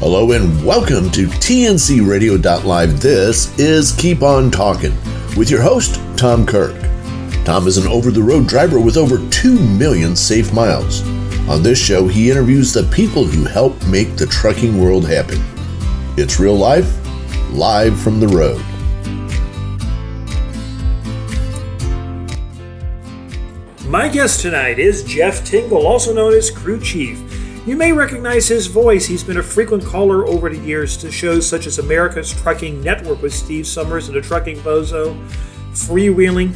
Hello and welcome to TNCRadio.LIVE. This is Keep On Talkin' with your host, Tom Kirk. Tom is an over-the-road driver with over 2 million safe miles. On this show, he interviews the people who help make the trucking world happen. It's real life, live from the road. My guest tonight is Jeff Tingle, also known as Crewchief. You may recognize his voice. He's been a frequent caller over the years to shows such as America's Trucking Network with Steve Summers and the Trucking Bozo, Freewheeling,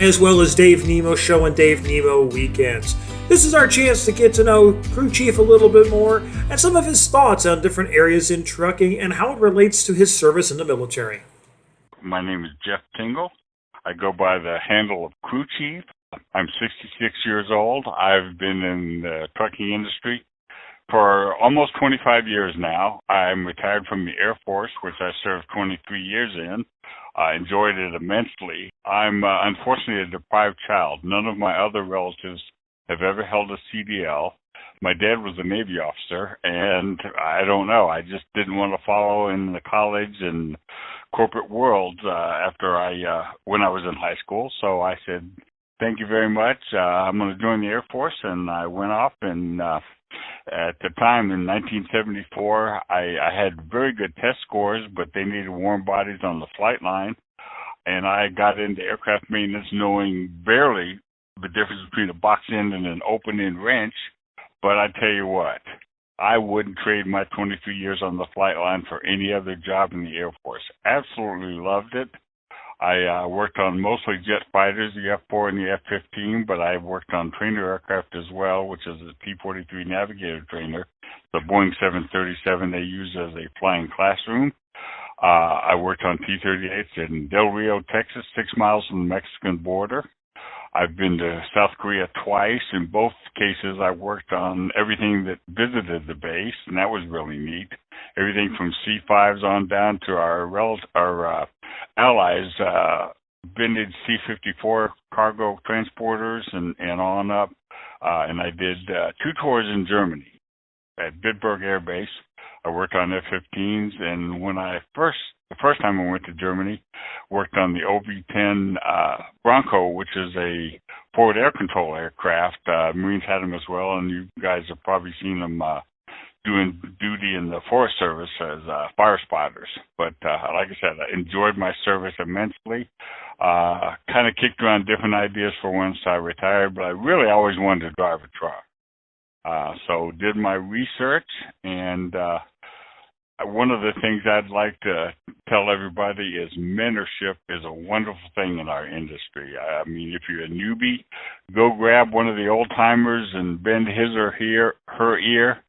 as well as Dave Nemo Show and Dave Nemo Weekends. This is our chance to get to know Crewchief a little bit more and some of his thoughts on different areas in trucking and how it relates to his service in the military. My name is Jeff Tingle. I go by the handle of Crewchief. I'm 66 years old. I've been in the trucking industry for almost 25 years now. I'm retired from the Air Force, which I served 23 years in. I enjoyed it immensely. I'm unfortunately a deprived child. None of my other relatives have ever held a CDL. My dad was a Navy officer, and I don't know. I just didn't want to follow in the college and corporate world when I was in high school. So I said, thank you very much. I'm going to join the Air Force, and I went off, and at the time in 1974, I had very good test scores, but they needed warm bodies on the flight line, and I got into aircraft maintenance knowing barely the difference between a box end and an open end wrench. But I tell you what, I wouldn't trade my 23 years on the flight line for any other job in the Air Force. Absolutely loved it. I worked on mostly jet fighters, the F-4 and the F-15, but I worked on trainer aircraft as well, which is a P-43 Navigator trainer, the Boeing 737 they use as a flying classroom. I worked on T-38s in Del Rio, Texas, 6 miles from the Mexican border. I've been to South Korea twice. In both cases, I worked on everything that visited the base, and that was really neat. Everything from C-5s on down to our allies, vintage C-54 cargo transporters and on up. And I did 2 tours in Germany at Bitburg Air Base. I worked on F-15s, and the first time I went to Germany, worked on the OV-10 Bronco, which is a forward air control aircraft. Marines had them as well, and you guys have probably seen them doing duty in the Forest Service as fire spotters. But like I said, I enjoyed my service immensely. Kind of kicked around different ideas for once I retired, but I really always wanted to drive a truck. So did my research, and one of the things I'd like to tell everybody is mentorship is a wonderful thing in our industry. I mean, if you're a newbie, go grab one of the old-timers and bend his or her ear.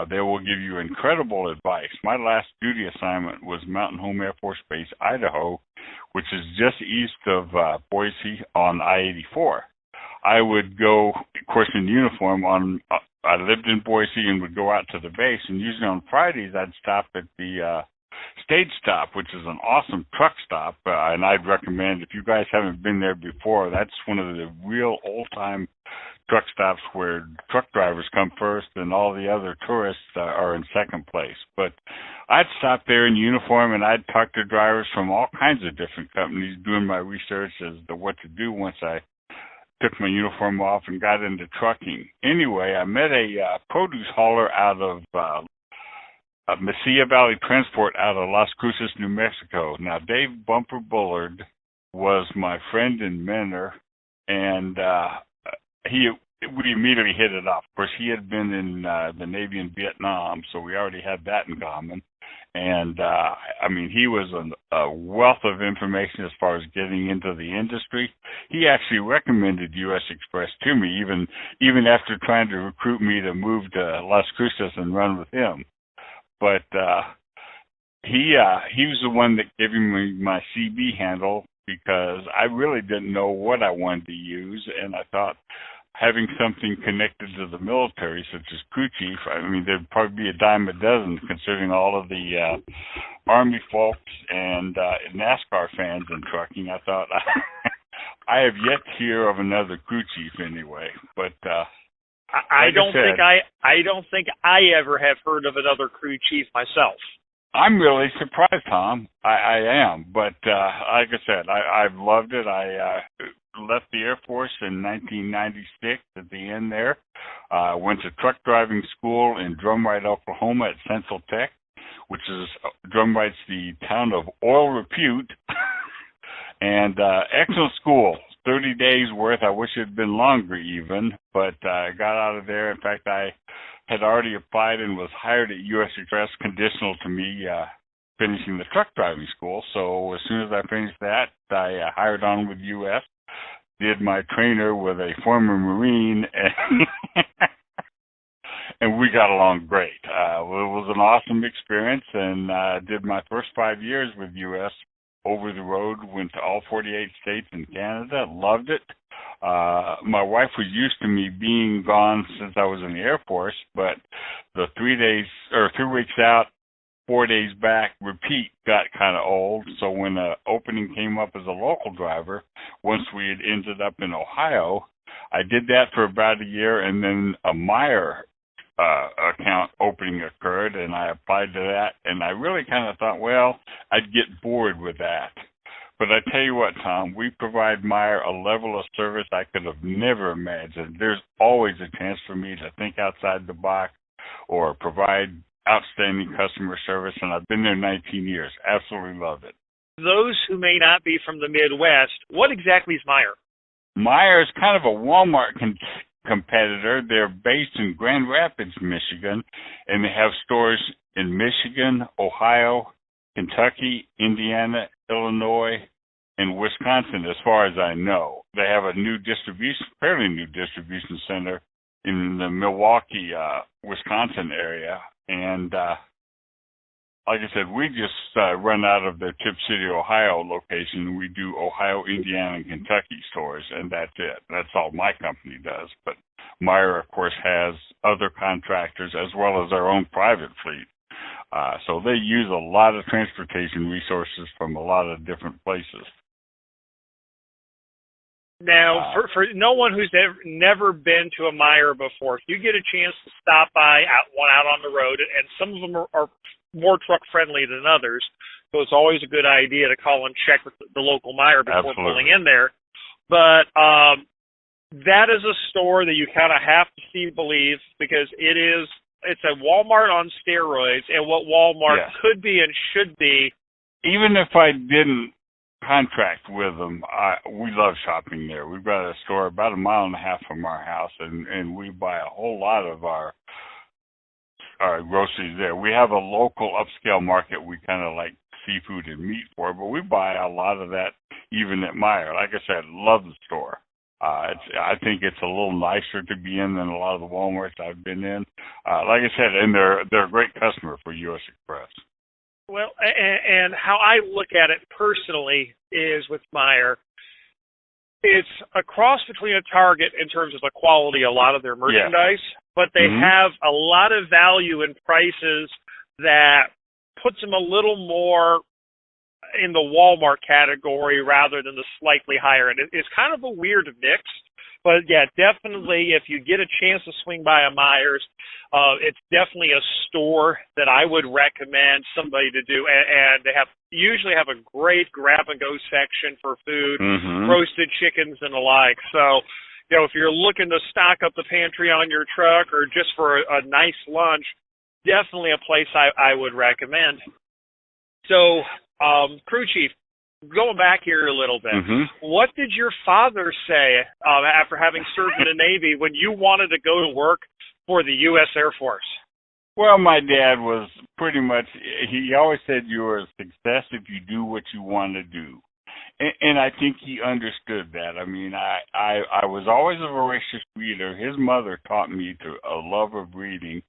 They will give you incredible advice. My last duty assignment was Mountain Home Air Force Base, Idaho, which is just east of Boise on I-84. I would go, of course, in uniform I lived in Boise and would go out to the base, and usually on Fridays I'd stop at the stage stop, which is an awesome truck stop, and I'd recommend, if you guys haven't been there before, that's one of the real old-time truck stops where truck drivers come first and all the other tourists are in second place. But I'd stop there in uniform, and I'd talk to drivers from all kinds of different companies, doing my research as to what to do once I took my uniform off and got into trucking. Anyway, I met a produce hauler out of Mesilla Valley Transport out of Las Cruces, New Mexico. Now, Dave Bumper Bullard was my friend and mentor, and we immediately hit it off. Of course, he had been in the Navy in Vietnam, so we already had that in common. And, I mean, he was a wealth of information as far as getting into the industry. He actually recommended U.S. Express to me, even after trying to recruit me to move to Las Cruces and run with him. But he was the one that gave me my CB handle because I really didn't know what I wanted to use, and I thought, having something connected to the military, such as Crewchief, I mean, there'd probably be a dime a dozen, considering all of the Army folks and NASCAR fans in trucking. I thought, I have yet to hear of another Crewchief anyway, but I don't think I ever have heard of another crew chief myself. I'm really surprised, Tom. I am, but like I said, I've loved it. I left the Air Force in 1996 at the end there. Went to truck driving school in Drumright, Oklahoma at Central Tech, which is Drumright's the town of oil repute. And excellent school, 30 days worth. I wish it had been longer even, but I got out of there. In fact, I had already applied and was hired at U.S. Express, conditional to me finishing the truck driving school. So as soon as I finished that, I hired on with U.S., did my trainer with a former Marine, and we got along great. It was an awesome experience, and did my first 5 years with U.S. over the road, went to all 48 states and Canada, loved it. My wife was used to me being gone since I was in the Air Force, but the 3 weeks out, 4 days back, repeat got kind of old. So when the opening came up as a local driver, once we had ended up in Ohio, I did that for about a year, and then a Meyer account opening occurred, and I applied to that, and I really kind of thought, well, I'd get bored with that. But I tell you what, Tom, we provide Meyer a level of service I could have never imagined. There's always a chance for me to think outside the box or provide outstanding customer service, and I've been there 19 years. Absolutely love it. Those who may not be from the Midwest, what exactly is Meyer? Meyer is kind of a Walmart competitor. They're based in Grand Rapids, Michigan, and they have stores in Michigan, Ohio, Kentucky, Indiana, Illinois, and Wisconsin, as far as I know. They have a fairly new distribution center in the Milwaukee, Wisconsin area. And like I said, we just run out of the Tip City, Ohio location. We do Ohio, Indiana, and Kentucky stores, and that's it. That's all my company does. But Meyer, of course, has other contractors as well as their own private fleet. So they use a lot of transportation resources from a lot of different places. Now, for no one who's never been to a Meyer before, if you get a chance to stop by out on the road, and some of them are more truck-friendly than others, so it's always a good idea to call and check with the local Meyer before pulling in there. But that is a store that you kind of have to see believe, because it's a Walmart on steroids, and what Walmart could be and should be. Even if I didn't contract with them, we love shopping there. We've got a store about 1.5 miles from our house, and we buy a whole lot of our groceries there. We have a local upscale market we kind of like seafood and meat for, but we buy a lot of that even at Meyer. Like I said, love the store. I think it's a little nicer to be in than a lot of the Walmarts I've been in. Like I said, and they're a great customer for U.S. Express. Well, and how I look at it personally is with Meyer, it's a cross between a Target in terms of the quality of a lot of their merchandise, but they have a lot of value in prices that puts them a little more in the Walmart category rather than the slightly higher. And it's kind of a weird mix, but yeah, definitely if you get a chance to swing by a Meyer's, it's definitely a store that I would recommend somebody to do. And they usually have a great grab-and-go section for food, roasted chickens and the like. So, if you're looking to stock up the pantry on your truck or just for a nice lunch, definitely a place I would recommend. So, Crew Chief, going back here a little bit, what did your father say after having served in the Navy when you wanted to go to work for the U.S. Air Force? Well, my dad was pretty much, he always said you're a success if you do what you want to do. And I think he understood that. I mean, I was always a voracious reader. His mother taught me a love of reading.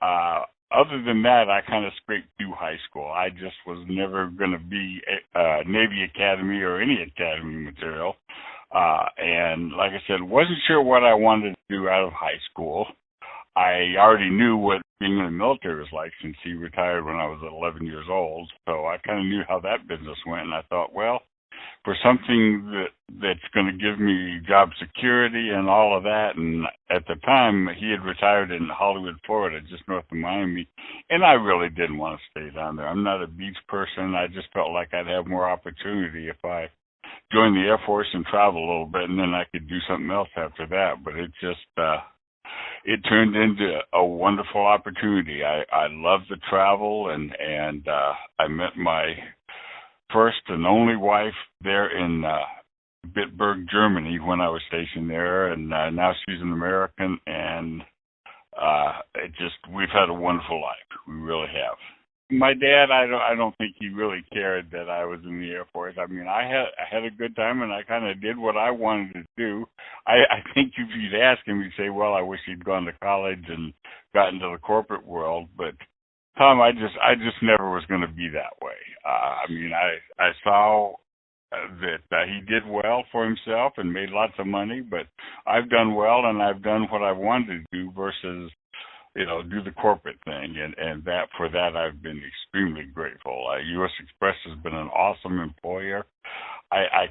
Other than that, I kind of scraped through high school. I just was never going to be Navy Academy or any Academy material. And like I said, wasn't sure what I wanted to do out of high school. I already knew what being in the military was like since he retired when I was 11 years old. So I kind of knew how that business went. And I thought, well, for something that's going to give me job security and all of that. And at the time, he had retired in Hollywood, Florida, just north of Miami, and I really didn't want to stay down there. I'm not a beach person. I just felt like I'd have more opportunity if I joined the Air Force and travel a little bit, and then I could do something else after that. But it just it turned into a wonderful opportunity. I love the travel, and I met my first and only wife there in Bitburg, Germany, when I was stationed there, and now she's an American, and we've had a wonderful life. We really have. My dad, I don't think he really cared that I was in the Air Force. I mean, I had a good time, and I kind of did what I wanted to do. I think if you'd ask him, he'd say, well, I wish he'd gone to college and got into the corporate world. But Tom, I just never was going to be that way. I mean, I saw that he did well for himself and made lots of money, but I've done well, and I've done what I wanted to do versus, do the corporate thing, and for that I've been extremely grateful. U.S. Express has been an awesome employer. I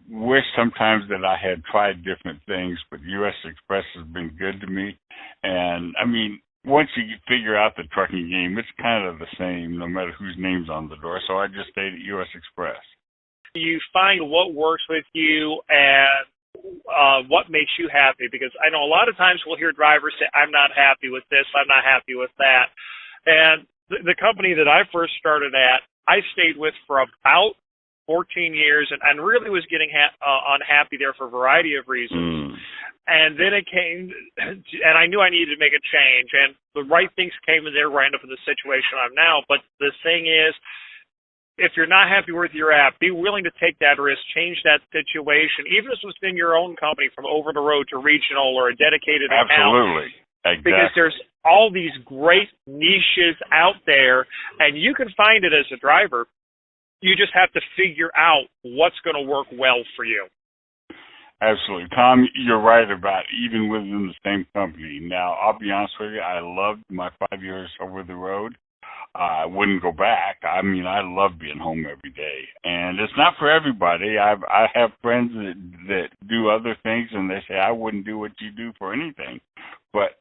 wish sometimes that I had tried different things, but U.S. Express has been good to me. And I mean, once you figure out the trucking game, it's kind of the same no matter whose name's on the door. So I just stayed at U.S. Express. You find what works with you and what makes you happy, because I know a lot of times we'll hear drivers say, I'm not happy with this, I'm not happy with that. And the company that I first started at, I stayed with for about 14 years and really was getting unhappy there for a variety of reasons. And then it came, and I knew I needed to make a change, and the right things came in there where I ended up in the situation I'm now. But the thing is, if you're not happy with your app, be willing to take that risk, change that situation, even if it's within your own company, from over the road to regional or a dedicated account. Absolutely. Exactly. Because there's all these great niches out there, and you can find it as a driver. You just have to figure out what's going to work well for you. Absolutely. Tom, you're right about even within the same company. Now, I'll be honest with you, I loved my 5 years over the road. I wouldn't go back. I mean, I love being home every day, and it's not for everybody. I have friends that do other things, and they say I wouldn't do what you do for anything. But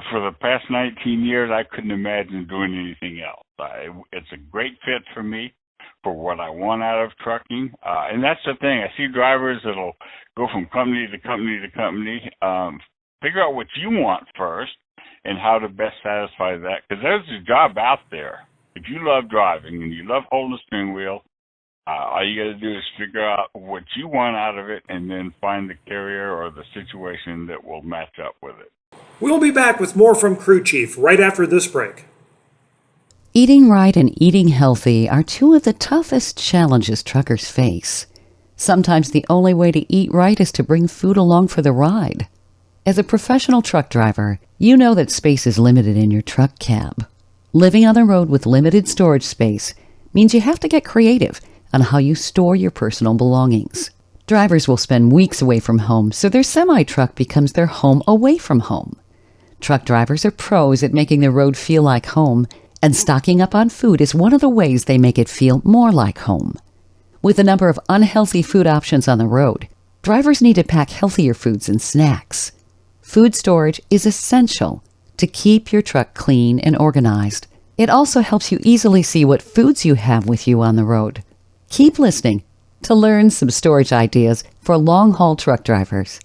for the past 19 years, I couldn't imagine doing anything else. It's a great fit for me for what I want out of trucking, and that's the thing. I see drivers that'll go from company to company to company. Figure out what you want first, and how to best satisfy that, because there's a job out there. If you love driving and you love holding the steering wheel, all you got to do is figure out what you want out of it and then find the carrier or the situation that will match up with it. We'll be back with more from Crewchief right after this break. Eating right and eating healthy are two of the toughest challenges truckers face. Sometimes the only way to eat right is to bring food along for the ride. As a professional truck driver, you know that space is limited in your truck cab. Living on the road with limited storage space means you have to get creative on how you store your personal belongings. Drivers will spend weeks away from home, so their semi-truck becomes their home away from home. Truck drivers are pros at making the road feel like home, and stocking up on food is one of the ways they make it feel more like home. With a number of unhealthy food options on the road, drivers need to pack healthier foods and snacks. Food storage is essential to keep your truck clean and organized. It also helps you easily see what foods you have with you on the road. Keep listening to learn some storage ideas for long-haul truck drivers.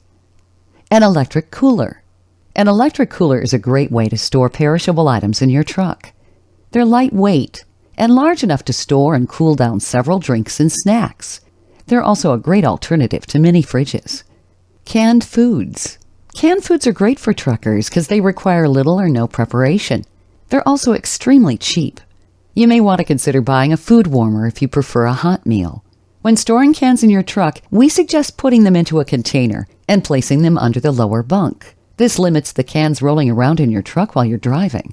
An electric cooler. An electric cooler is a great way to store perishable items in your truck. They're lightweight and large enough to store and cool down several drinks and snacks. They're also a great alternative to mini fridges. Canned foods. Canned foods are great for truckers because they require little or no preparation. They're also extremely cheap. You may want to consider buying a food warmer if you prefer a hot meal. When storing cans in your truck, we suggest putting them into a container and placing them under the lower bunk. This limits the cans rolling around in your truck while you're driving.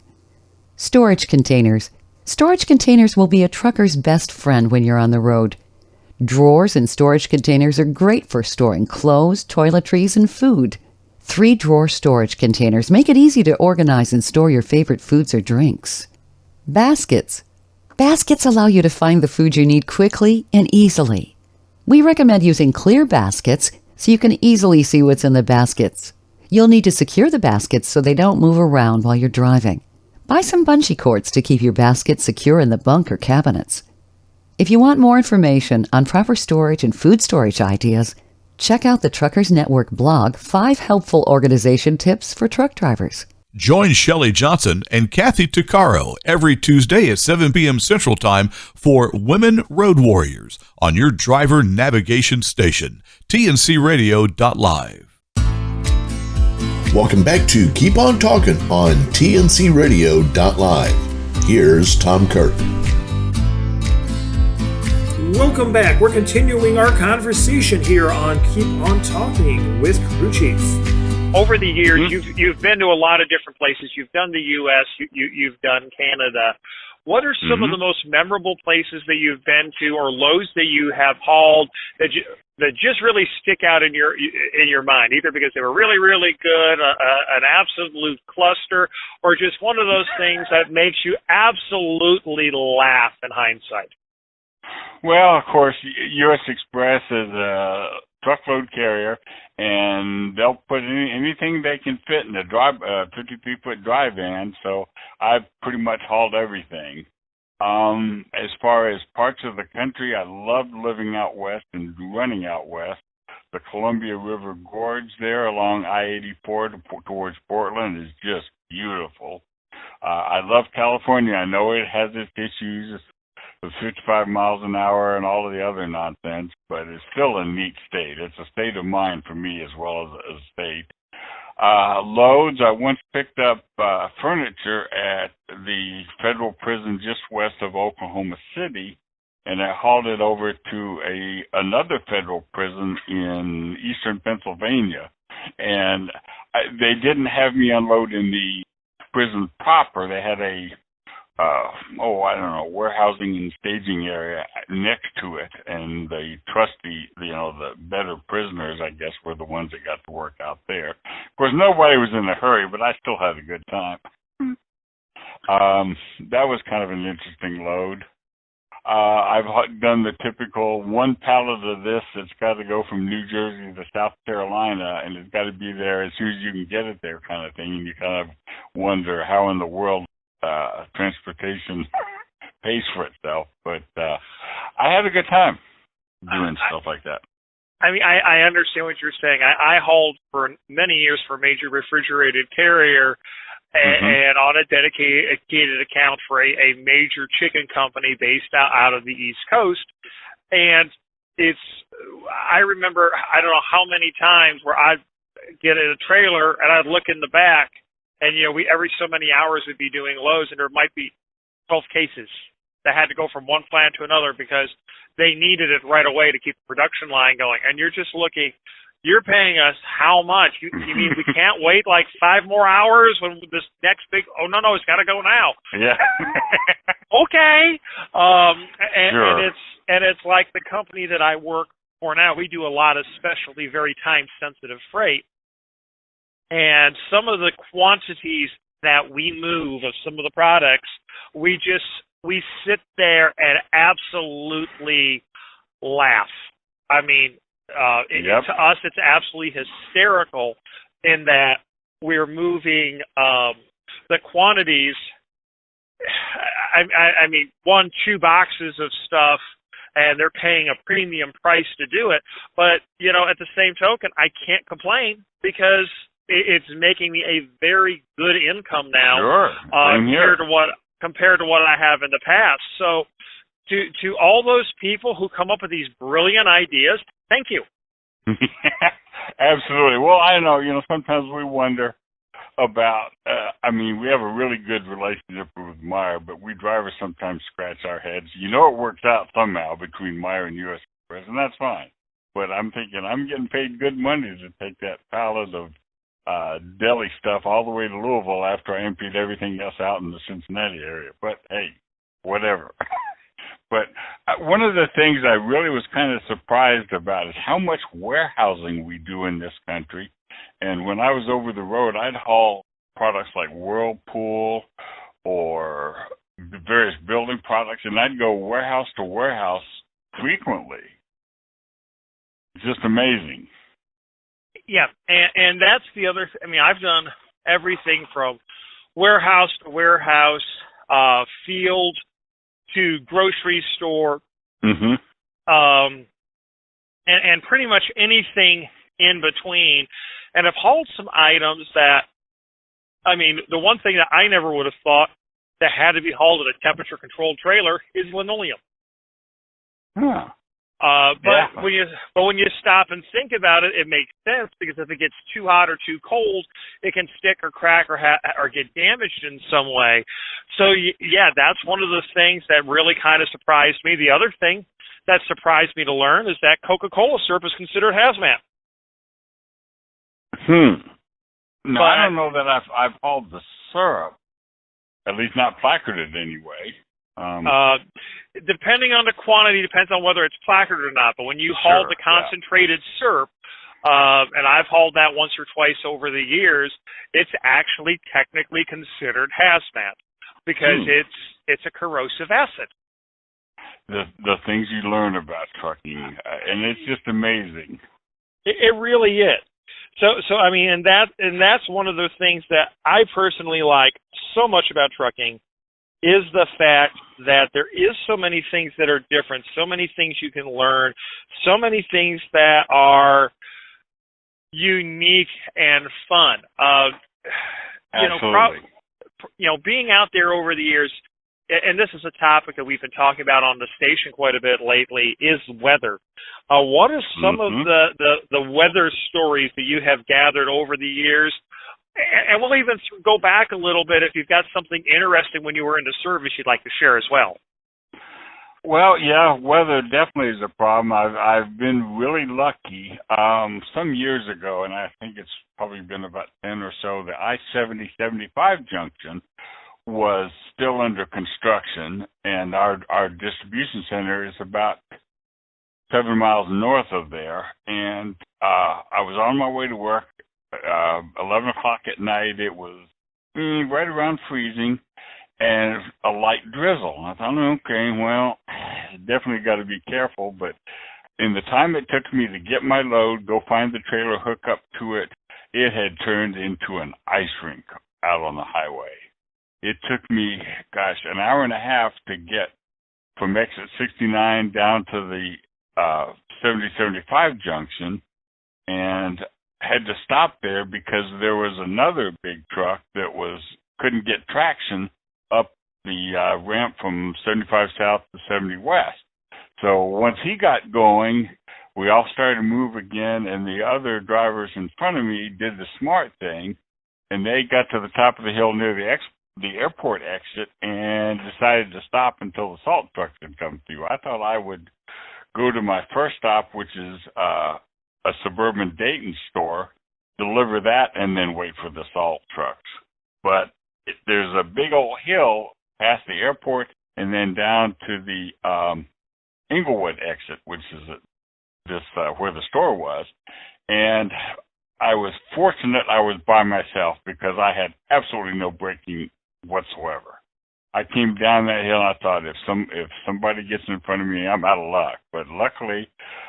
Storage containers. Storage containers will be a trucker's best friend when you're on the road. Drawers and storage containers are great for storing clothes, toiletries, and food. 3-drawer storage containers make it easy to organize and store your favorite foods or drinks. Baskets. Baskets allow you to find the food you need quickly and easily. We recommend using clear baskets so you can easily see what's in the baskets. You'll need to secure the baskets so they don't move around while you're driving. Buy some bungee cords to keep your baskets secure in the bunk or cabinets. If you want more information on proper storage and food storage ideas, check out the Truckers Network blog, 5 helpful organization tips for truck drivers. Join Shelley Johnson and Kathy Tuccaro every Tuesday at 7 p.m. Central Time for Women Road Warriors on your driver navigation station, TNCRadio.LIVE. Welcome back to Keep On Talking on TNCRadio.LIVE. Here's Tom Kirk. Welcome back. We're continuing our conversation here on Keep On Talking with Crewchief. Over the years, you've been to a lot of different places. You've done the U.S., you've done Canada. What are some of the most memorable places that you've been to, or loads that you have hauled that just really stick out in your mind, either because they were really, really good, an absolute cluster, or just one of those things that makes you absolutely laugh in hindsight? Well, of course, U.S. Express is a truckload carrier, and they'll put anything they can fit in a 53-foot dry van, so I've pretty much hauled everything. As far as parts of the country, I loved living out west and running out west. The Columbia River Gorge there along I-84 towards Portland is just beautiful. I love California. I know it has its issues with 55 miles an hour and all of the other nonsense, but it's still a neat state. It's a state of mind for me as well as a state. Loads, I once picked up furniture at the federal prison just west of Oklahoma City, and I hauled it over to another federal prison in eastern Pennsylvania. And they didn't have me unload in the prison proper. They had warehousing and staging area next to it, and the the better prisoners, I guess, were the ones that got to work out there. Of course, nobody was in a hurry, but I still had a good time. That was kind of an interesting load. I've done the typical one pallet of this that's got to go from New Jersey to South Carolina, and it's got to be there as soon as you can get it there kind of thing, and you kind of wonder how in the world transportation pays for itself, but I had a good time doing stuff like that. I mean, I understand what you're saying. I hauled for many years for a major refrigerated carrier and on a dedicated account for a major chicken company based out of the East Coast. And I remember, I don't know how many times where I'd get in a trailer and I'd look in the back, and, we every so many hours would be doing loads, and there might be 12 cases that had to go from one plant to another because they needed it right away to keep the production line going. And you're just looking, you're paying us how much? You mean we can't wait like 5 more hours when this next big, no, it's got to go now. Yeah. Okay. Sure. And it's like the company that I work for now, we do a lot of specialty, very time-sensitive freight. And some of the quantities that we move of some of the products, we sit there and absolutely laugh. I mean, to us, it's absolutely hysterical in that we're moving the quantities. I mean, 1-2 boxes of stuff, and they're paying a premium price to do it. But, at the same token, I can't complain because it's making me a very good income now. Sure. Compared to what I have in the past. So to all those people who come up with these brilliant ideas, thank you. Absolutely. Well, I know, sometimes we wonder about, we have a really good relationship with Meyer, but we drivers sometimes scratch our heads. It works out somehow between Meyer and U.S. Express, and that's fine. But I'm thinking I'm getting paid good money to take that pallet of deli stuff all the way to Louisville after I emptied everything else out in the Cincinnati area. But hey, whatever. But one of the things I really was kind of surprised about is how much warehousing we do in this country. And when I was over the road, I'd haul products like Whirlpool or the various building products, and I'd go warehouse to warehouse frequently. It's just amazing. Yeah, and that's the other. I mean, I've done everything from warehouse to warehouse, field to grocery store, Mm-hmm. And pretty much anything in between. And I've hauled some items that, I mean, the one thing that I never would have thought that had to be hauled in a temperature-controlled trailer is linoleum. Huh. But when you stop and think about it, it makes sense, because if it gets too hot or too cold, it can stick or crack or get damaged in some way. So yeah, that's one of the things that really kind of surprised me. The other thing that surprised me to learn is that Coca-Cola syrup is considered hazmat. No, but I don't know that I've hauled the syrup, at least not placarded anyway. Depending on the quantity, depends on whether it's placarded or not. But when you haul the concentrated syrup, and I've hauled that once or twice over the years, it's actually technically considered hazmat because it's a corrosive acid. The things you learn about trucking, and it's just amazing. It really is. So I mean, and that's one of the things that I personally like so much about trucking, is the fact that there is so many things that are different, so many things you can learn, so many things that are unique and fun. Absolutely. Being out there over the years, and this is a topic that we've been talking about on the station quite a bit lately, is weather. What are some of the weather stories that you have gathered over the years? And we'll even go back a little bit if you've got something interesting when you were into service you'd like to share as well. Well, yeah, weather definitely is a problem. I've been really lucky. Some years ago, and I think it's probably been about 10 or so, the I-70-75 junction was still under construction, and our distribution center is about 7 miles north of there. And I was on my way to work. 11 o'clock at night, it was right around freezing and a light drizzle. I thought, okay, well, definitely got to be careful. But in the time it took me to get my load, go find the trailer, hook up to it, it had turned into an ice rink out on the highway. It took me, an hour and a half to get from exit 69 down to the 70-75 junction, and had to stop there because there was another big truck that couldn't get traction up the ramp from 75 south to 70 west. So once he got going, we all started to move again, and the other drivers in front of me did the smart thing, and they got to the top of the hill near the airport exit and decided to stop until the salt trucks had come through. I thought I would go to my first stop, which is a suburban Dayton store, deliver that, and then wait for the salt trucks. But there's a big old hill past the airport and then down to the Inglewood exit, which is where the store was. And I was fortunate I was by myself because I had absolutely no braking whatsoever. I came down that hill and I thought, if somebody gets in front of me, I'm out of luck. But luckily,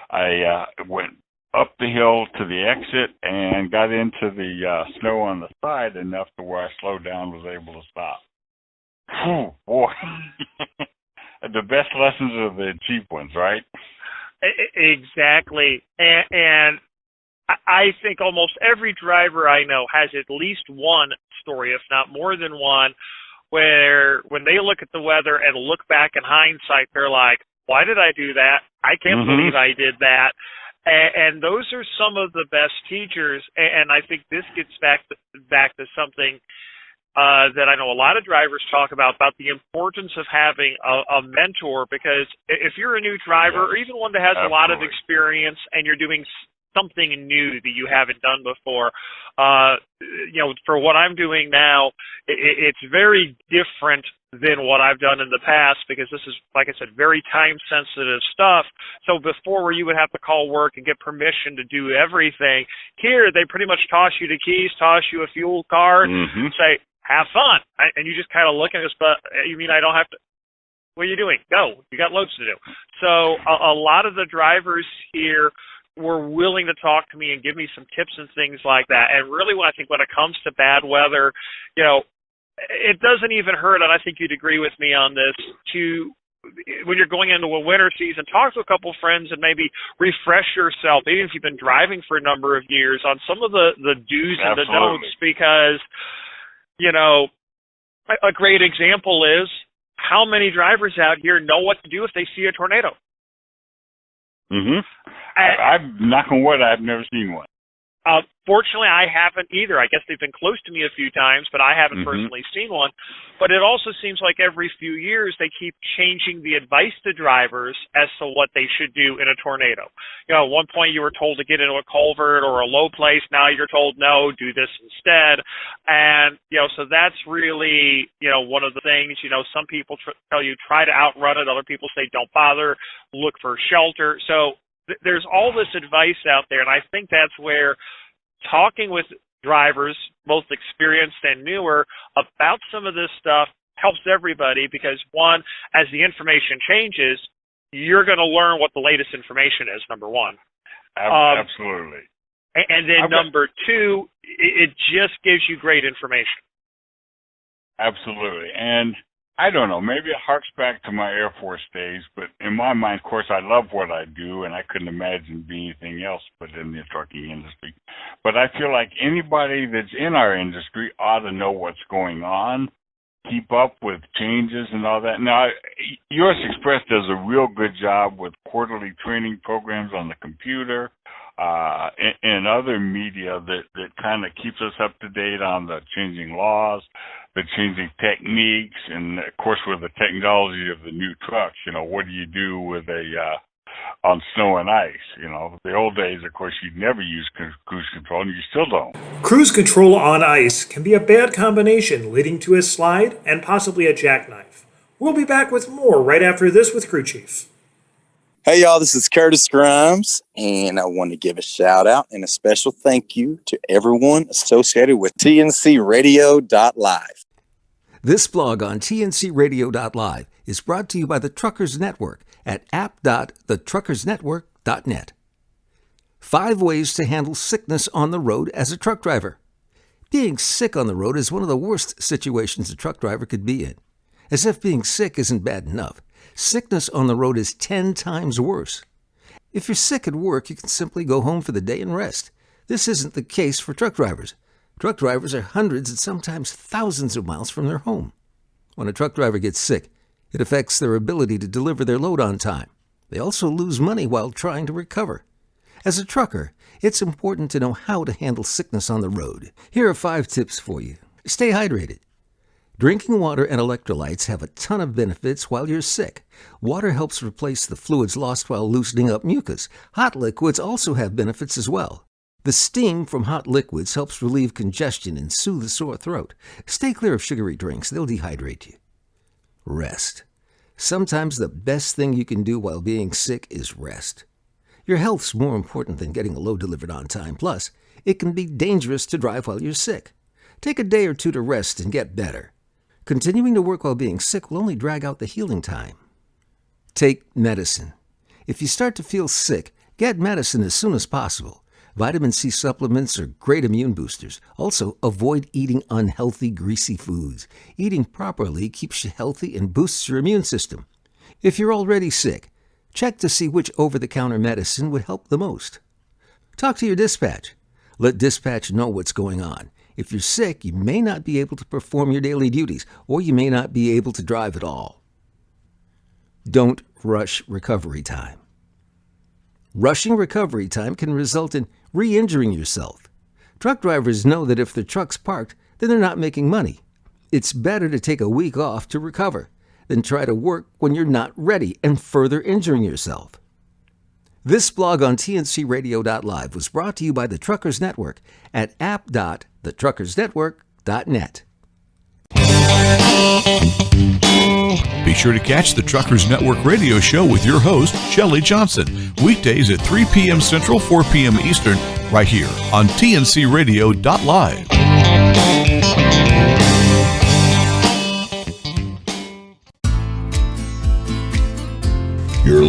I went up the hill to the exit and got into the snow on the side enough to where I slowed down, was able to stop. Oh, boy. The best lessons are the cheap ones, right? Exactly. And I think almost every driver I know has at least one story, if not more than one, where when they look at the weather and look back in hindsight, they're like, why did I do that? I can't believe I did that. And those are some of the best teachers. And I think this gets back to something that I know a lot of drivers talk about the importance of having a mentor, because if you're a new driver, or even one that has a lot of experience and you're doing something new that you haven't done before, for what I'm doing now, it's very different than what I've done in the past, because this is, like I said, very time-sensitive stuff. So before, where you would have to call work and get permission to do everything, here they pretty much toss you the keys, toss you a fuel card, say, have fun. And you just kind of look at this, but you mean I don't have to? What are you doing? Go. You got loads to do. So a lot of the drivers here were willing to talk to me and give me some tips and things like that. And really, when it comes to bad weather, it doesn't even hurt, and I think you'd agree with me on this, when you're going into a winter season, talk to a couple friends and maybe refresh yourself, even if you've been driving for a number of years, on some of the do's and the don'ts, because, a great example is how many drivers out here know what to do if they see a tornado. Mm-hmm. I've knock on wood, I've never seen one. Fortunately, I haven't either. I guess they've been close to me a few times, but I haven't personally seen one. But it also seems like every few years they keep changing the advice to drivers as to what they should do in a tornado. At one point you were told to get into a culvert or a low place. Now you're told, no, do this instead. And, so that's really, one of the things, some people tell you try to outrun it. Other people say don't bother, look for shelter. So there's all this advice out there, and I think that's where talking with drivers, both experienced and newer, about some of this stuff helps everybody, because one, as the information changes, you're going to learn what the latest information is, number one. Absolutely. And then number two, it just gives you great information. Absolutely. And I don't know, maybe it harks back to my Air Force days, but in my mind, of course, I love what I do, and I couldn't imagine being anything else but in the trucking industry. But I feel like anybody that's in our industry ought to know what's going on, keep up with changes and all that. Now, U.S. Express does a real good job with quarterly training programs on the computer and other media that kind of keeps us up to date on the changing laws, the changing techniques, and of course with the technology of the new trucks, what do you do with on snow and ice? The old days, of course, you'd never use cruise control, and you still don't. Cruise control on ice can be a bad combination, leading to a slide and possibly a jackknife. We'll be back with more right after this with Crewchief. Hey, y'all, this is Curtis Grimes, and I want to give a shout out and a special thank you to everyone associated with TNCRadio.LIVE. This blog on TNCRadio.LIVE is brought to you by the Truckers Network at app.thetruckersnetwork.net. 5 ways to handle sickness on the road as a truck driver. Being sick on the road is one of the worst situations a truck driver could be in. As if being sick isn't bad enough, sickness on the road is 10 times worse. If you're sick at work, you can simply go home for the day and rest. This isn't the case for truck drivers. Truck drivers are hundreds and sometimes thousands of miles from their home. When a truck driver gets sick, it affects their ability to deliver their load on time. They also lose money while trying to recover. As a trucker, it's important to know how to handle sickness on the road. Here are 5 tips for you. Stay hydrated. Drinking water and electrolytes have a ton of benefits while you're sick. Water helps replace the fluids lost while loosening up mucus. Hot liquids also have benefits as well. The steam from hot liquids helps relieve congestion and soothe a sore throat. Stay clear of sugary drinks, they'll dehydrate you. Rest. Sometimes the best thing you can do while being sick is rest. Your health's more important than getting a load delivered on time. Plus, it can be dangerous to drive while you're sick. Take a day or 2 to rest and get better. Continuing to work while being sick will only drag out the healing time. Take medicine. If you start to feel sick, get medicine as soon as possible. Vitamin C supplements are great immune boosters. Also, avoid eating unhealthy, greasy foods. Eating properly keeps you healthy and boosts your immune system. If you're already sick, check to see which over-the-counter medicine would help the most. Talk to your dispatch. Let dispatch know what's going on. If you're sick, you may not be able to perform your daily duties, or you may not be able to drive at all. Don't rush recovery time. Rushing recovery time can result in re-injuring yourself. Truck drivers know that if their truck's parked, then they're not making money. It's better to take a week off to recover than try to work when you're not ready and further injuring yourself. This blog on TNCRadio.LIVE was brought to you by the Truckers Network at app.thetruckersnetwork.net. Be sure to catch the Truckers Network radio show with your host, Shelley Johnson, weekdays at 3 p.m. Central, 4 p.m. Eastern, right here on TNCRadio.LIVE.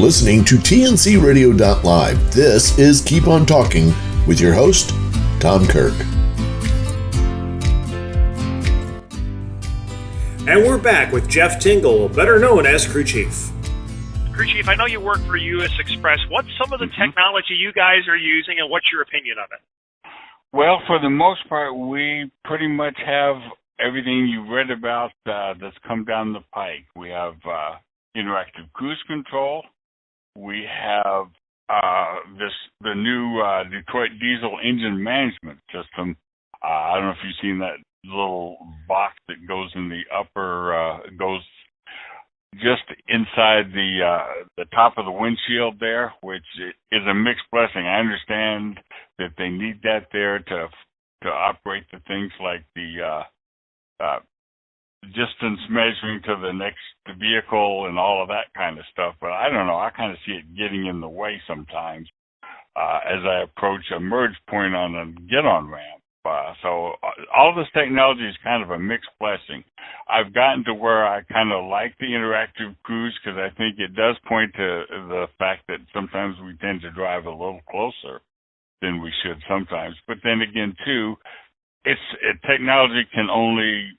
listening to TNCRadio.LIVE. This is Keep On Talking with your host, Tom Kirk. And we're back with Jeff Tingle, better known as Crewchief. Crewchief, I know you work for U.S. Express. What's some of the technology you guys are using, and what's your opinion of it? Well, for the most part, we pretty much have everything you read about that's come down the pike. We have interactive cruise control. We have the new Detroit diesel engine management system. I don't know if you've seen that little box that goes in the upper, goes just inside the top of the windshield there, which is a mixed blessing. I understand that they need that there to operate the things like the distance measuring to the next vehicle and all of that kind of stuff. But I don't know. I kind of see it getting in the way sometimes as I approach a merge point on a get-on ramp. So all this technology is kind of a mixed blessing. I've gotten to where I kind of like the interactive cruise because I think it does point to the fact that sometimes we tend to drive a little closer than we should sometimes. But then again, too, technology can only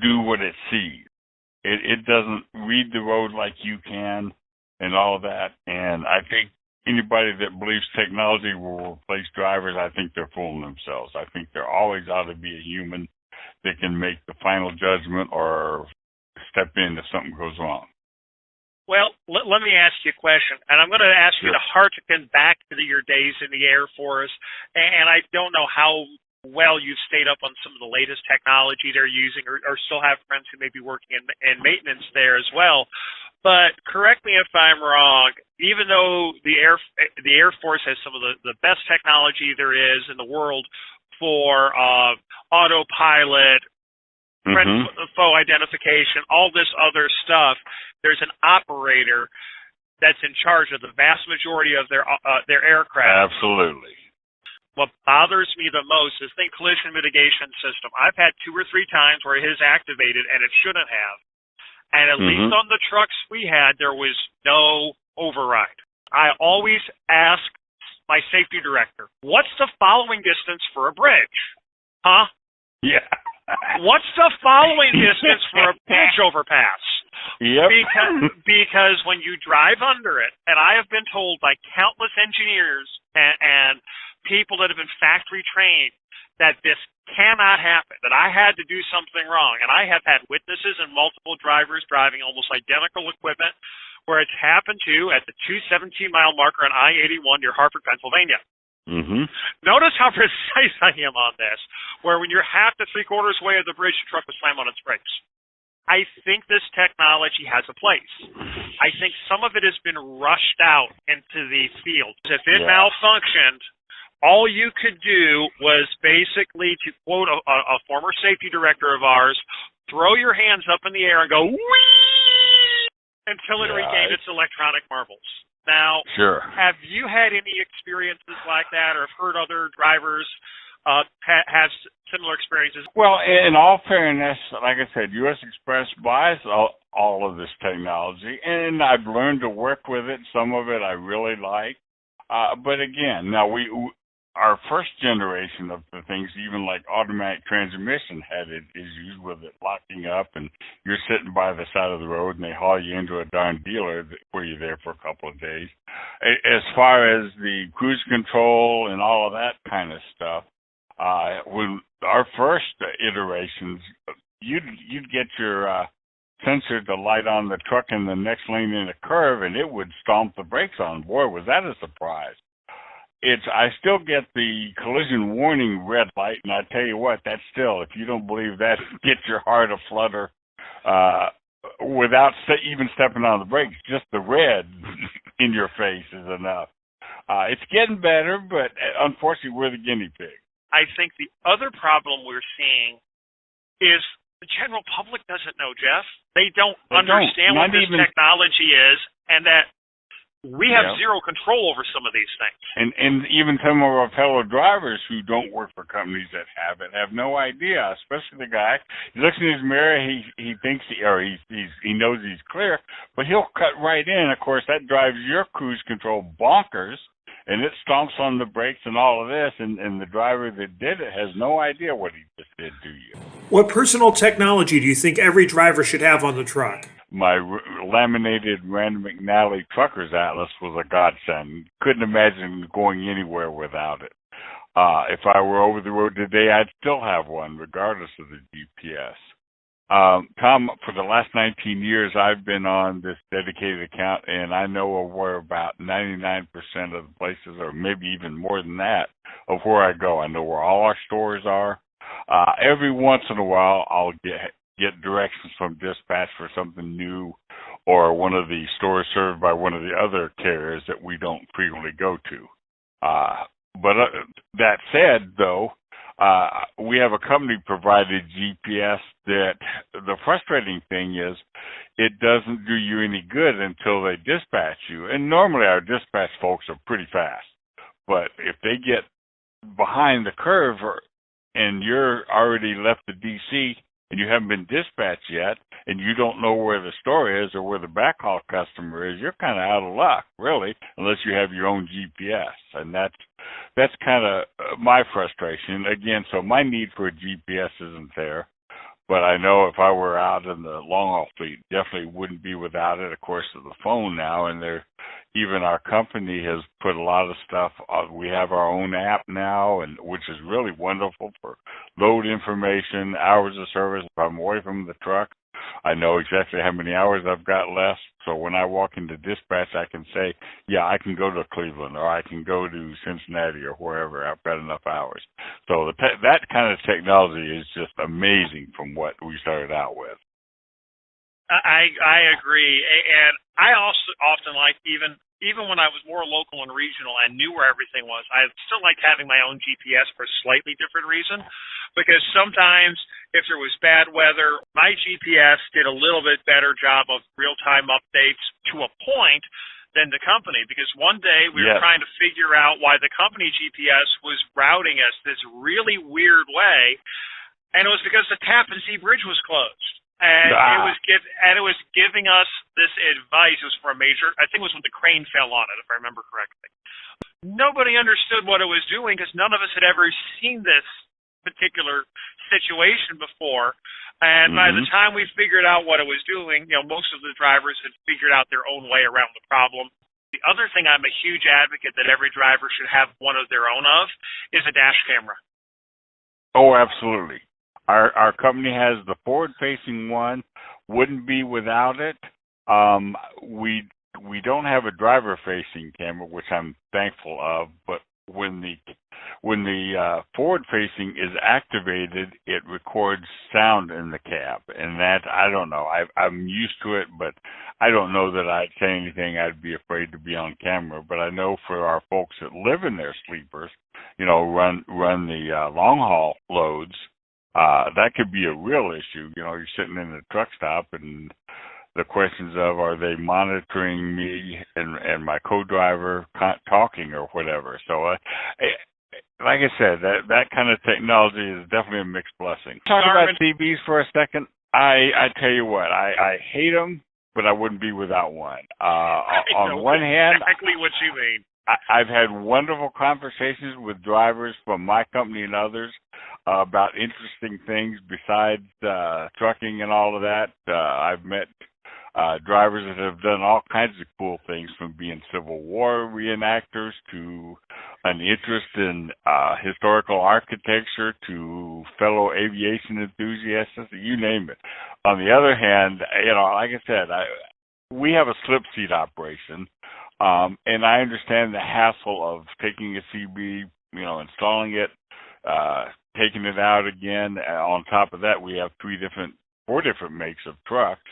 do what it sees. It doesn't read the road like you can and all of that. And I think anybody that believes technology will replace drivers, I think they're fooling themselves. I think there always ought to be a human that can make the final judgment or step in if something goes wrong. Well, let me ask you a question, and I'm going to ask you to harken back to your days in the Air Force, and I don't know how well you've stayed up on some of the latest technology they're using or still have friends who may be working in maintenance there as well. But correct me if I'm wrong, even though the Air Force has some of the best technology there is in the world for autopilot, friend foe identification, all this other stuff, there's an operator that's in charge of the vast majority of their aircraft. Absolutely. What bothers me the most is the collision mitigation system. I've had 2 or 3 times where it has activated and it shouldn't have. And at least on the trucks we had, there was no override. I always ask my safety director, what's the following distance for a bridge? Huh? Yeah. What's the following distance for a bridge overpass? Yep. Because when you drive under it, and I have been told by countless engineers and people that have been factory trained that this cannot happen, that I had to do something wrong. And I have had witnesses and multiple drivers driving almost identical equipment where it's happened to at the 217-mile marker on I-81 near Hartford, Pennsylvania. Notice how precise I am on this, where when you're half to 3/4 way of the bridge, the truck was slammed on its brakes. I think this technology has a place. I think some of it has been rushed out into the field. If it malfunctioned, all you could do was basically, to quote a former safety director of ours, throw your hands up in the air and go, whee, until it regained its electronic marbles. Now, have you had any experiences like that or have heard other drivers have similar experiences? Well, in all fairness, like I said, U.S. Express buys all of this technology, and I've learned to work with it. Some of it I really like. But again, now our first generation of the things, even like automatic transmission, had it issues with it locking up, and you're sitting by the side of the road, and they haul you into a darn dealer where you're there for a couple of days. As far as the cruise control and all of that kind of stuff, when our first iterations, you'd get your sensor to light on the truck in the next lane in a curve, and it would stomp the brakes on. Boy, was that a surprise. I still get the collision warning red light, and I tell you what, that's still, if you don't believe that, get your heart a flutter without even stepping on the brakes. Just the red in your face is enough. It's getting better, but unfortunately, we're the guinea pig. I think the other problem we're seeing is the general public doesn't know, Jeff. They don't understand what this technology is, and that we have zero control over some of these things. And even some of our fellow drivers who don't work for companies that have it have no idea, especially the guy. He looks in his mirror, he thinks he knows he's clear, but he'll cut right in. Of course, that drives your cruise control bonkers, and it stomps on the brakes and all of this, and the driver that did it has no idea what he just did to you. What personal technology do you think every driver should have on the truck? My laminated Rand McNally Trucker's Atlas was a godsend. Couldn't imagine going anywhere without it. If I were over the road today, I'd still have one, regardless of the GPS. Tom, for the last 19 years, I've been on this dedicated account, and I know of where about 99% of the places, or maybe even more than that, of where I go. I know where all our stores are. Every once in a while, I'll get directions from dispatch for something new, or one of the stores served by one of the other carriers that we don't frequently go to. But that said, though, we have a company-provided GPS that the frustrating thing is it doesn't do you any good until they dispatch you. And normally our dispatch folks are pretty fast. But if they get behind the curve and you're already left the DC and you haven't been dispatched yet, and you don't know where the store is or where the backhaul customer is, you're kind of out of luck, really, unless you have your own GPS. And that's kind of my frustration. Again, so my need for a GPS isn't there. But I know if I were out in the long-haul fleet, definitely wouldn't be without it. Of course, to the phone now, and even our company has put a lot of stuff. We have our own app now, and which is really wonderful for load information, hours of service. If I'm away from the truck, I know exactly how many hours I've got left. So when I walk into dispatch, I can say, yeah, I can go to Cleveland, or I can go to Cincinnati, or wherever. I've got enough hours. So that kind of technology is just amazing from what we started out with. I agree, and I also often like even when I was more local and regional and knew where everything was, I still liked having my own GPS for a slightly different reason, because sometimes if there was bad weather, my GPS did a little bit better job of real-time updates to a point than the company, because one day we were trying to figure out why the company GPS was routing us this really weird way, and it was because the Tappan Zee Bridge was closed. And it was giving us this advice. It was for a major, I think it was when the crane fell on it, if I remember correctly. Nobody understood what it was doing because none of us had ever seen this particular situation before. And by the time we figured out what it was doing, most of the drivers had figured out their own way around the problem. The other thing I'm a huge advocate that every driver should have one of their own of is a dash camera. Oh, absolutely. Our company has the forward-facing one. Wouldn't be without it. We don't have a driver-facing camera, which I'm thankful of. But when the forward-facing is activated, it records sound in the cab, and that I don't know. I'm used to it, but I don't know that I'd say anything. I'd be afraid to be on camera. But I know for our folks that live in their sleepers, run the long-haul loads. That could be a real issue. You're sitting in a truck stop and the questions of, are they monitoring me and my co-driver talking or whatever? So, like I said, that kind of technology is definitely a mixed blessing. Talk about CBs for a second. I tell you what, I hate them, but I wouldn't be without one. On one hand, exactly what you mean. I've had wonderful conversations with drivers from my company and others about interesting things besides trucking and all of that. I've met drivers that have done all kinds of cool things, from being Civil War reenactors to an interest in historical architecture to fellow aviation enthusiasts, you name it. On the other hand, like I said, we have a slip seat operation. And I understand the hassle of taking a CB, installing it, taking it out again. On top of that, we have 4 different makes of trucks.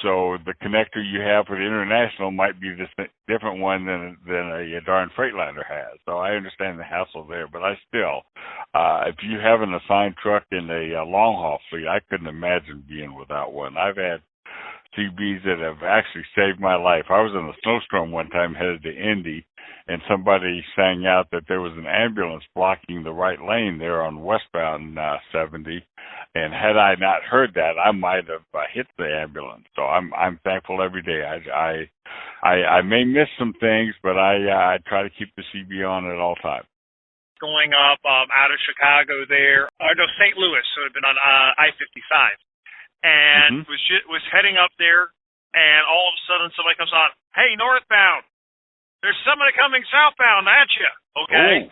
So the connector you have for the International might be this different one than a darn Freightliner has. So I understand the hassle there, but I still, if you have an assigned truck in a long haul fleet, I couldn't imagine being without one. I've had CBs that have actually saved my life. I was in a snowstorm one time headed to Indy, and somebody sang out that there was an ambulance blocking the right lane there on westbound 70. And had I not heard that, I might have hit the ambulance. So I'm thankful every day. I may miss some things, but I try to keep the CB on at all times. Going up out of Chicago there, or no, St. Louis, so it had been on I-55, and was heading up there, and all of a sudden somebody comes on, hey, northbound, there's somebody coming southbound at you, okay?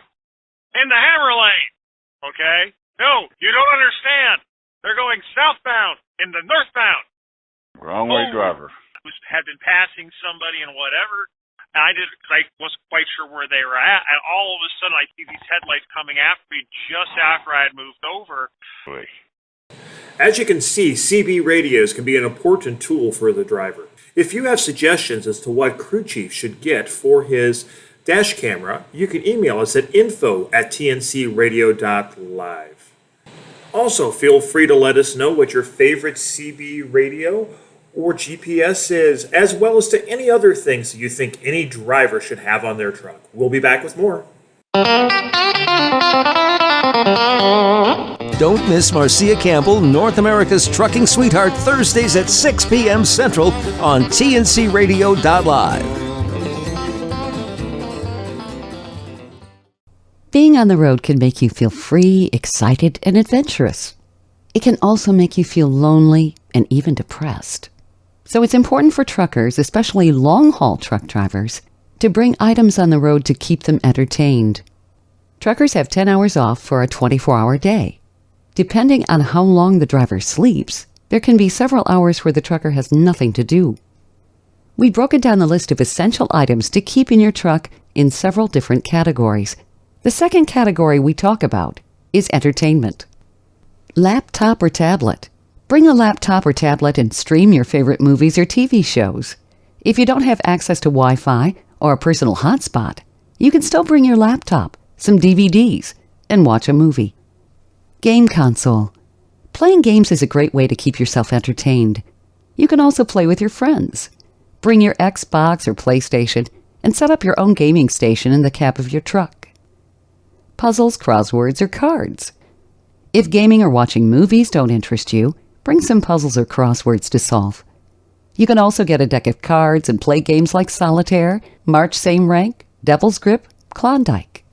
In the hammer lane, okay? No, you don't understand. They're going southbound in the northbound. Wrong way driver. Had been passing somebody and whatever. And I wasn't quite sure where they were at, and all of a sudden I see these headlights coming after me just after I had moved over. As you can see, CB radios can be an important tool for the driver. If you have suggestions as to what Crewchief should get for his dash camera, you can email us at info@TNCRadio.LIVE. Also, feel free to let us know what your favorite CB radio or GPS is, as well as to any other things that you think any driver should have on their truck. We'll be back with more. Don't miss Marcia Campbell, North America's trucking sweetheart, Thursdays at 6 p.m. Central on TNCRadio.LIVE. Being on the road can make you feel free, excited, and adventurous. It can also make you feel lonely and even depressed. So it's important for truckers, especially long-haul truck drivers, to bring items on the road to keep them entertained. Truckers have 10 hours off for a 24-hour day. Depending on how long the driver sleeps, there can be several hours where the trucker has nothing to do. We've broken down the list of essential items to keep in your truck in several different categories. The second category we talk about is entertainment. Laptop or tablet. Bring a laptop or tablet and stream your favorite movies or TV shows. If you don't have access to Wi-Fi or a personal hotspot, you can still bring your laptop, some DVDs, and watch a movie. Game console. Playing games is a great way to keep yourself entertained. You can also play with your friends. Bring your Xbox or PlayStation and set up your own gaming station in the cab of your truck. Puzzles, crosswords, or cards. If gaming or watching movies don't interest you, bring some puzzles or crosswords to solve. You can also get a deck of cards and play games like Solitaire, March Same Rank, Devil's Grip, Klondike.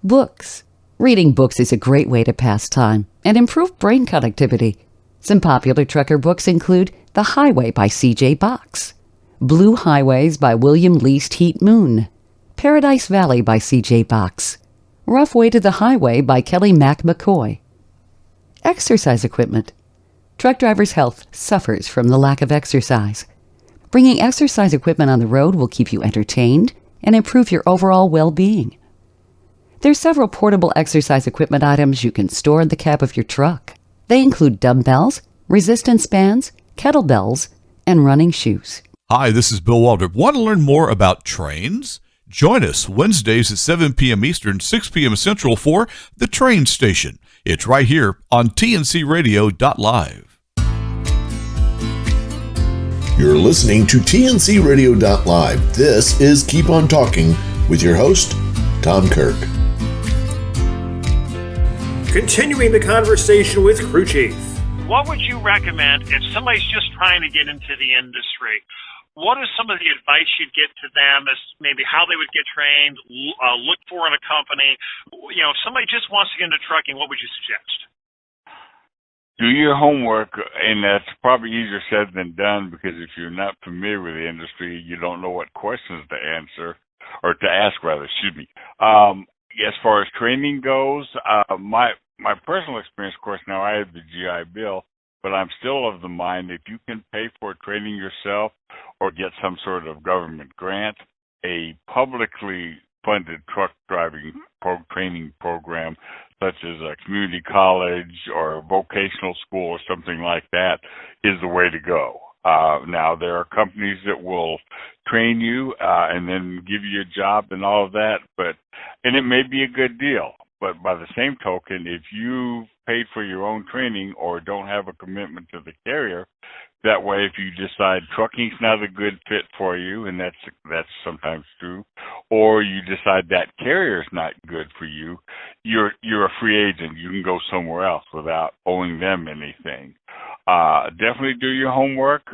Books. Reading books is a great way to pass time and improve brain connectivity. Some popular trucker books include The Highway by C.J. Box, Blue Highways by William Least Heat Moon, Paradise Valley by C.J. Box, Rough Way to the Highway by Kelly Mac McCoy. Exercise equipment. Truck drivers' health suffers from the lack of exercise. Bringing exercise equipment on the road will keep you entertained and improve your overall well-being. There's several portable exercise equipment items you can store in the cab of your truck. They include dumbbells, resistance bands, kettlebells, and running shoes. Hi, this is Bill Waldrop. Want to learn more about trains? Join us Wednesdays at 7 p.m. Eastern, 6 p.m. Central for The Train Station. It's right here on TNCRadio.LIVE. You're listening to TNCRadio.LIVE. This is Keep On Talking with your host, Tom Kirk. Continuing the conversation with Crewchief. What would you recommend if somebody's just trying to get into the industry? What is some of the advice you'd get to them as maybe how they would get trained, look for in a company? You know, if somebody just wants to get into trucking, what would you suggest? Do your homework, and that's probably easier said than done, because if you're not familiar with the industry, you don't know what questions to answer, or to ask rather, excuse me. As far as training goes, my personal experience, of course, now I have the GI Bill, but I'm still of the mind if you can pay for training yourself or get some sort of government grant, a publicly funded truck driving training program, such as a community college or a vocational school or something like that, is the way to go. Now, there are companies that will train you and then give you a job and all of that, and it may be a good deal. But by the same token, if you paid for your own training or don't have a commitment to the carrier, That way, if you decide trucking's not a good fit for you, and that's sometimes true, or you decide that carrier's not good for you, you're a free agent. You can go somewhere else without owing them anything. Definitely do your homework.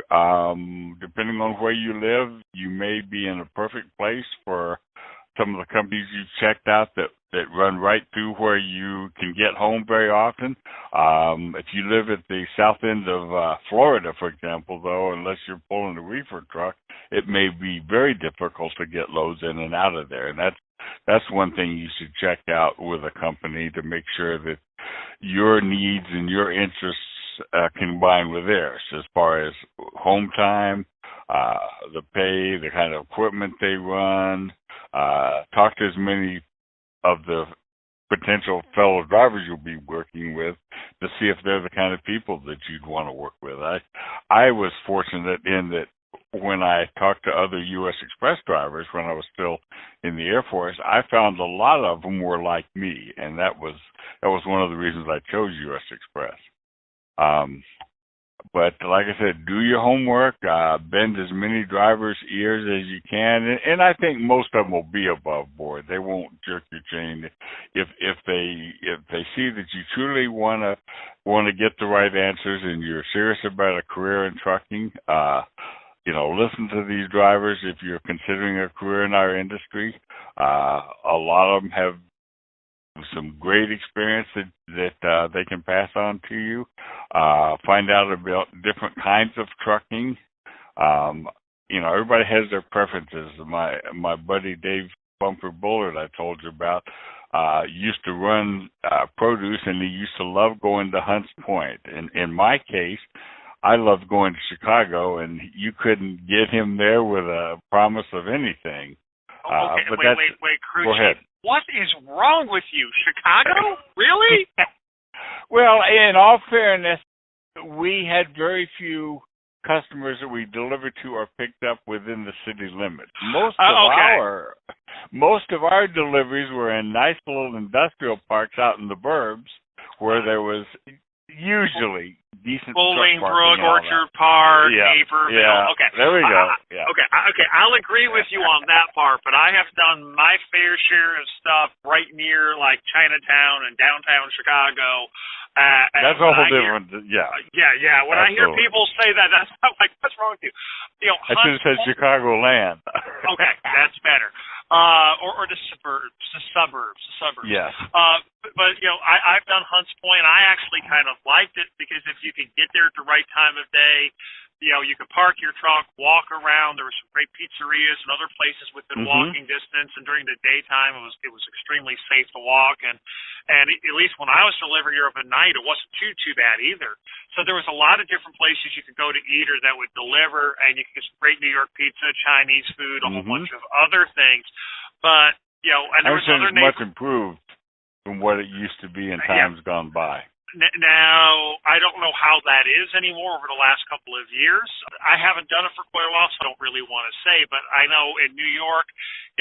Depending on where you live, you may be in a perfect place for some of the companies you've checked out that run right through where you can get home very often. If you live at the south end of Florida, for example, though, unless you're pulling a reefer truck, it may be very difficult to get loads in and out of there. And that's one thing you should check out with a company to make sure that your needs and your interests combine with theirs as far as home time, the pay, the kind of equipment they run. Talk to as many of the potential fellow drivers you'll be working with to see if they're the kind of people that you'd want to work with. I was fortunate in that when I talked to other U.S. Express drivers when I was still in the Air Force, I found a lot of them were like me, and that was one of the reasons I chose U.S. Express. But like I said, do your homework, bend as many drivers' ears as you can, and I think most of them will be above board. They won't jerk your chain if they see that you truly want to get the right answers and you're serious about a career in trucking. Listen to these drivers if you're considering a career in our industry. A lot of them have some great experience that they can pass on to you. Find out about different kinds of trucking. Everybody has their preferences. My buddy Dave Bumper Bullard, I told you about, used to run produce, and he used to love going to Hunts Point. And in my case, I loved going to Chicago, and you couldn't get him there with a promise of anything. Okay, but wait, Crewchief. Go ahead. What is wrong with you? Chicago? Really? Well, in all fairness, we had very few customers that we delivered to or picked up within the city limits. Most of our deliveries were in nice little industrial parks out in the burbs where there was usually decent Bolingbrook, Orchard Park, Naperville. Yeah. Okay. There we go. Yeah. Okay. I'll agree with you on that part, but I have done my fair share of stuff right near like Chinatown and downtown Chicago. That's a whole different. Yeah. Yeah. When I hear people say that, that's not like, what's wrong with you? I should have said Chicagoland. Okay, that's better. Or the suburbs. Yes. But I've done Hunts Point. I actually kind of liked it because if you could get there at the right time of day, you could park your truck, walk around. There were some great pizzerias and other places within walking distance. And during the daytime, it was extremely safe to walk. And at least when I was delivering Europe at night, it wasn't too bad either. So there was a lot of different places you could go to eat or that would deliver, and you could get some great New York pizza, Chinese food, a whole bunch of other things. But and there was other much improved from what it used to be in times gone by. Now, I don't know how that is anymore over the last couple of years. I haven't done it for quite a while, so I don't really want to say. But I know in New York,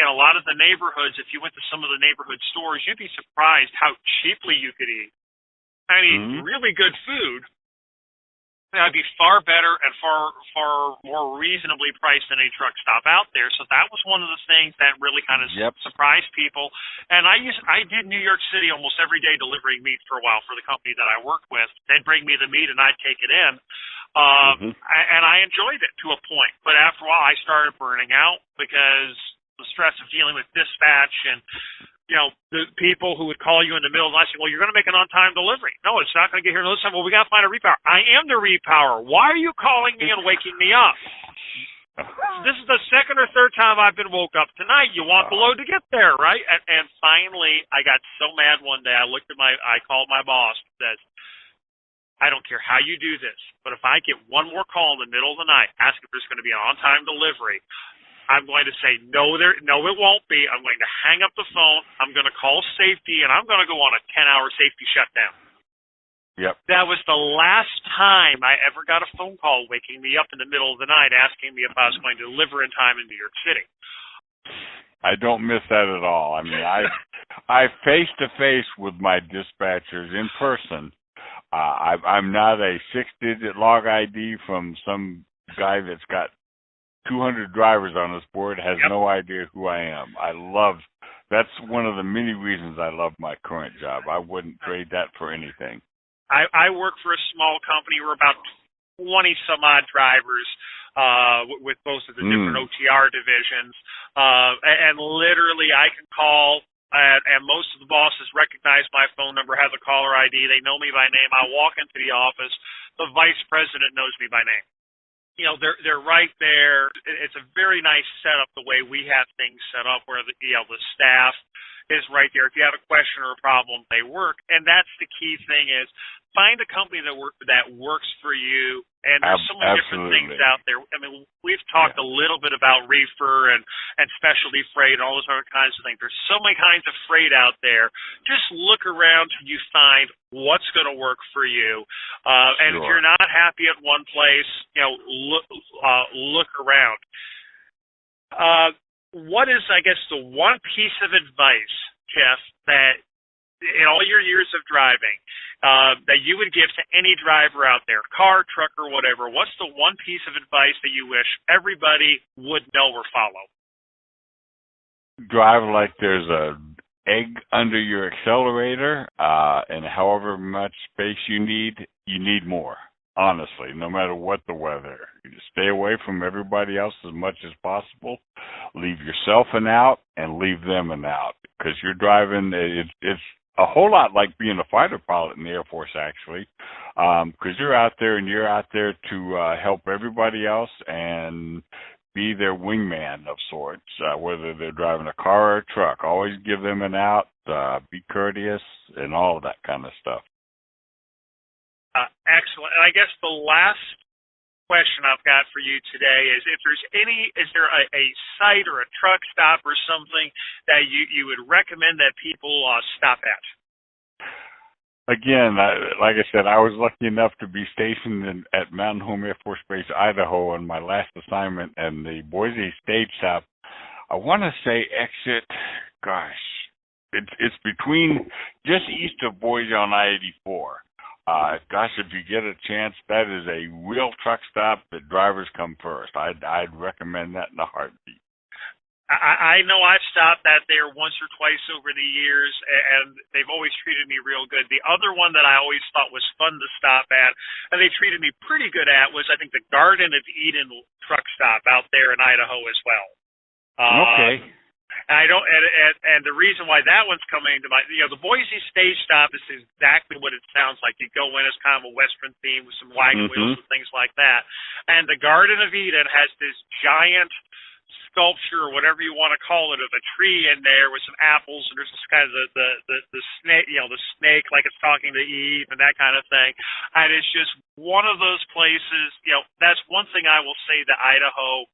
in a lot of the neighborhoods, if you went to some of the neighborhood stores, you'd be surprised how cheaply you could eat. I mean, really good food. That'd be far better and far more reasonably priced than a truck stop out there. So that was one of the things that really kind of surprised people. And I did New York City almost every day delivering meat for a while for the company that I worked with. They'd bring me the meat and I'd take it in. And I enjoyed it to a point. But after a while, I started burning out because the stress of dealing with dispatch and the people who would call you in the middle of the night saying, well, you're going to make an on-time delivery. No, it's not going to get here another time. Well, we got to find a repower. I am the repower. Why are you calling me and waking me up? This is the second or third time I've been woke up tonight. You want the load to get there, right? And finally, I got so mad one day. I called my boss and said, I don't care how you do this, but if I get one more call in the middle of the night asking if there's going to be an on-time delivery, I'm going to say, no, it won't be. I'm going to hang up the phone. I'm going to call safety, and I'm going to go on a 10-hour safety shutdown. Yep. That was the last time I ever got a phone call waking me up in the middle of the night asking me if I was going to deliver in time in New York City. I don't miss that at all. I mean, I face-to-face with my dispatchers in person I'm not a 6-digit log ID from some guy that's got 200 drivers on his board, has no idea who I am. That's one of the many reasons I love my current job. I wouldn't trade that for anything. I work for a small company. We're about 20 some odd drivers with both of the different OTR divisions. And literally I can call, and most of the bosses recognize my phone number, have the caller ID. They know me by name. I walk into the office. The vice president knows me by name. You know, they're right there. It's a very nice setup the way we have things set up, where the staff is right there. If you have a question or a problem, they work. And that's the key thing, is find a company that works for you. And there's so many different things out there. I mean, we've talked a little bit about reefer and specialty freight and all those other kinds of things. There's so many kinds of freight out there. Just look around till you find what's going to work for you. And if you're not happy at one place, look around. What is, I guess, the one piece of advice, Jeff, that in all your years of driving, that you would give to any driver out there, car, truck, or whatever? What's the one piece of advice that you wish everybody would know or follow? Drive like there's an egg under your accelerator, and however much space you need more. Honestly, no matter what the weather, you just stay away from everybody else as much as possible. Leave yourself an out and leave them an out, because you're driving. It's a whole lot like being a fighter pilot in the Air Force, actually, because you're out there to help everybody else and be their wingman of sorts, whether they're driving a car or a truck. Always give them an out, be courteous, and all of that kind of stuff. Excellent. And I guess the last question I've got for you today is, is there a site or a truck stop or something that you would recommend that people stop at? Again, like I said, I was lucky enough to be stationed at Mountain Home Air Force Base, Idaho, on my last assignment, and the Boise stage stop, I want to say exit, it's between just east of Boise on I-84. If you get a chance, that is a real truck stop that drivers come first. I'd recommend that in a heartbeat. I know I've stopped that there once or twice over the years, and they've always treated me real good. The other one that I always thought was fun to stop at, and they treated me pretty good at, was, I think, the Garden of Eden truck stop out there in Idaho as well. Okay. And the reason why that one's coming to mind, the Boise stage stop is exactly what it sounds like. You go in as kind of a Western theme with some wagon wheels and things like that. And the Garden of Eden has this giant sculpture, or whatever you want to call it, of a tree in there with some apples, and there's this kind of the snake, the snake like it's talking to Eve and that kind of thing. And it's just one of those places. That's one thing I will say that Idaho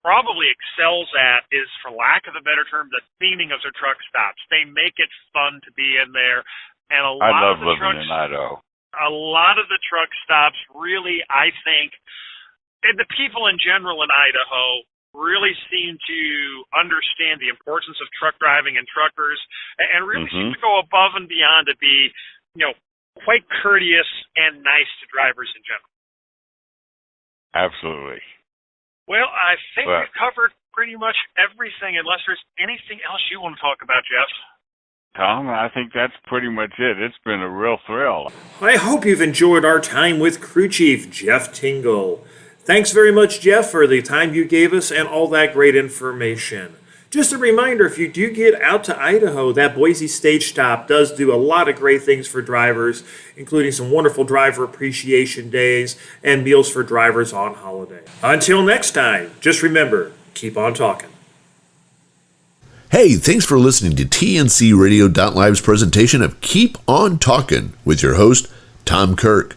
probably excels at is, for lack of a better term, the theming of their truck stops. They make it fun to be in there, and I love living in Idaho. A lot of the truck stops really, I think, and the people in general in Idaho really seem to understand the importance of truck driving and truckers, and really seem to go above and beyond to be, quite courteous and nice to drivers in general. Absolutely. Well, I think we've covered pretty much everything, unless there's anything else you want to talk about, Jeff. Tom, I think that's pretty much it. It's been a real thrill. I hope you've enjoyed our time with Crew Chief Jeff Tingle. Thanks very much, Jeff, for the time you gave us and all that great information. Just a reminder, if you do get out to Idaho, that Boise stage stop does do a lot of great things for drivers, including some wonderful driver appreciation days and meals for drivers on holiday. Until next time, just remember, keep on talking. Hey, thanks for listening to TNCRadio.LIVE's presentation of Keep On Talkin' with your host, Tom Kirk.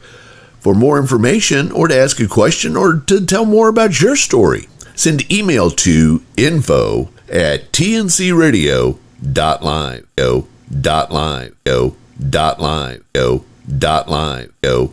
For more information, or to ask a question, or to tell more about your story, send email to info@tncradio.live.